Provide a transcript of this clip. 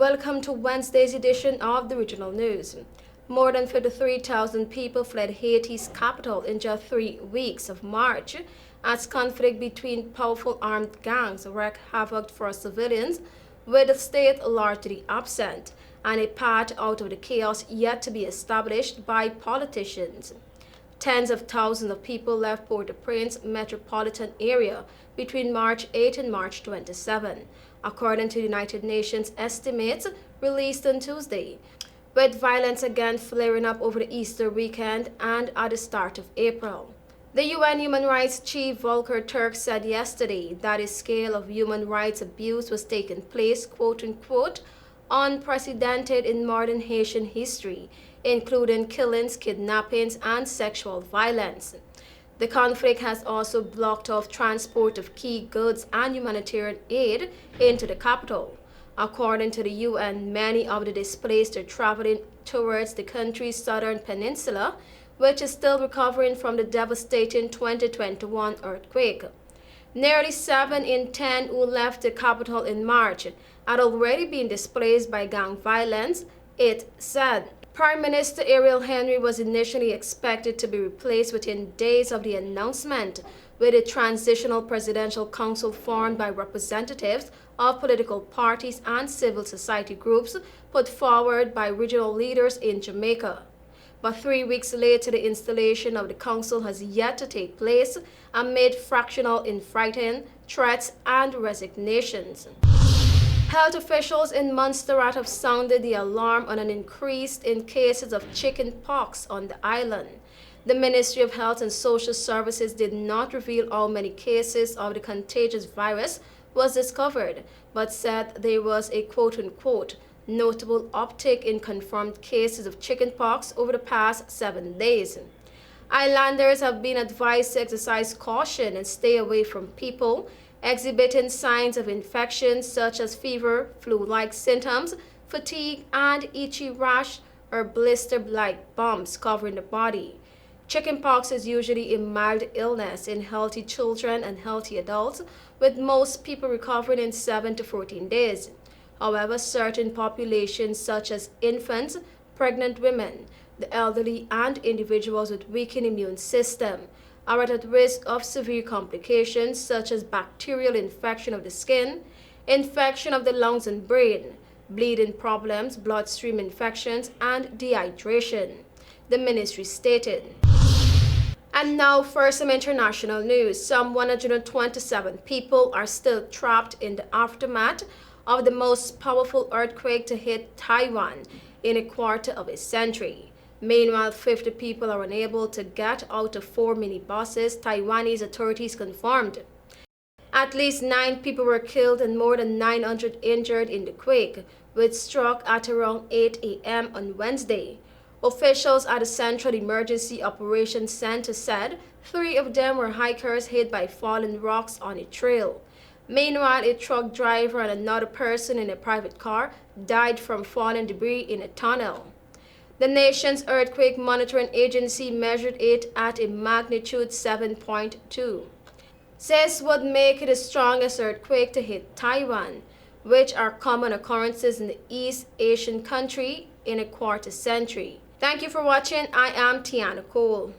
Welcome to Wednesday's edition of the Regional News. More than 53,000 people fled Haiti's capital in just 3 weeks of March as conflict between powerful armed gangs wreaked havoc for civilians, with the state largely absent and a path out of the chaos yet to be established by politicians. Tens of thousands of people left Port-au-Prince metropolitan area between March 8 and March 27, according to the United Nations estimates released on Tuesday, with violence again flaring up over the Easter weekend and at the start of April. The UN Human Rights Chief Volker Turk said yesterday that a scale of human rights abuse was taking place, quote-unquote, unprecedented in modern Haitian history, including killings, kidnappings, and sexual violence. The conflict has also blocked off transport of key goods and humanitarian aid into the capital. According to the UN, many of the displaced are traveling towards the country's southern peninsula, which is still recovering from the devastating 2021 earthquake. Nearly 7 in 10 who left the capital in March had already been displaced by gang violence, it said. Prime Minister Ariel Henry was initially expected to be replaced within days of the announcement, with a transitional presidential council formed by representatives of political parties and civil society groups put forward by regional leaders in Jamaica. But 3 weeks later, the installation of the council has yet to take place amid fractional infighting, threats, and resignations. Health officials in Montserrat have sounded the alarm on an increase in cases of chicken pox on the island. The Ministry of Health and Social Services did not reveal how many cases of the contagious virus was discovered, but said there was a quote-unquote notable uptick in confirmed cases of chickenpox over the past 7 days. Islanders have been advised to exercise caution and stay away from people exhibiting signs of infection such as fever, flu-like symptoms, fatigue, and itchy rash or blister-like bumps covering the body. Chickenpox is usually a mild illness in healthy children and healthy adults, with most people recovering in 7 to 14 days. However, certain populations such as infants, pregnant women, the elderly, and individuals with weakened immune system are at risk of severe complications such as bacterial infection of the skin, infection of the lungs and brain, bleeding problems, bloodstream infections, and dehydration, the ministry stated. And now for some international news. Some 127 people are still trapped in the aftermath of the most powerful earthquake to hit Taiwan in a quarter of a century. Meanwhile, 50 people are unable to get out of 4 minibuses, Taiwanese authorities confirmed. At least 9 people were killed and more than 900 injured in the quake, which struck at around 8 a.m. on Wednesday. Officials at the Central Emergency Operations Center said 3 of them were hikers hit by fallen rocks on a trail. Meanwhile, a truck driver and another person in a private car died from fallen debris in a tunnel. The nation's earthquake monitoring agency measured it at a magnitude 7.2. This would make it the strongest earthquake to hit Taiwan, which are common occurrences in the East Asian country in a quarter century. Thank you for watching. I am TIANA Cole.